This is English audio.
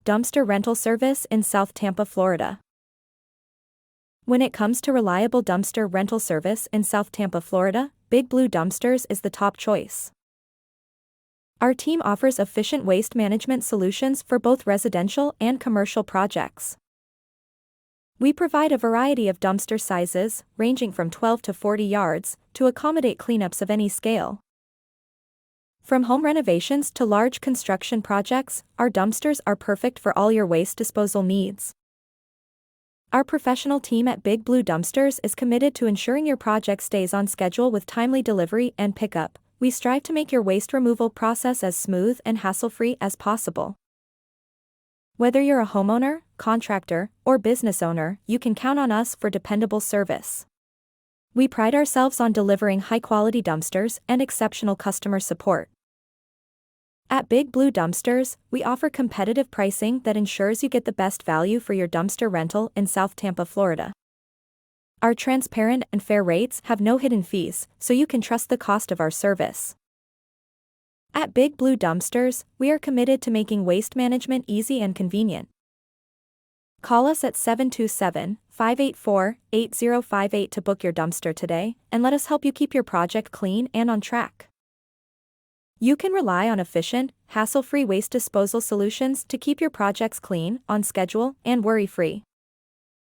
dumpster rental service in South Tampa, Florida. When it comes to reliable dumpster rental service in South Tampa, Florida, Big Blue Dumpsters is the top choice. Our team offers efficient waste management solutions for both residential and commercial projects. We provide a variety of dumpster sizes, ranging from 12 to 40 yards, to accommodate cleanups of any scale. From home renovations to large construction projects, our dumpsters are perfect for all your waste disposal needs. Our professional team at Big Blue Dumpsters is committed to ensuring your project stays on schedule with timely delivery and pickup. We strive to make your waste removal process as smooth and hassle-free as possible. Whether you're a homeowner, contractor, or business owner, you can count on us for dependable service. We pride ourselves on delivering high-quality dumpsters and exceptional customer support. At Big Blue Dumpsters, we offer competitive pricing that ensures you get the best value for your dumpster rental in South Tampa, Florida. Our transparent and fair rates have no hidden fees, so you can trust the cost of our service. At Big Blue Dumpsters, we are committed to making waste management easy and convenient. Call us at 727-584-8058 to book your dumpster today, and let us help you keep your project clean and on track. You can rely on efficient, hassle-free waste disposal solutions to keep your projects clean, on schedule, and worry-free.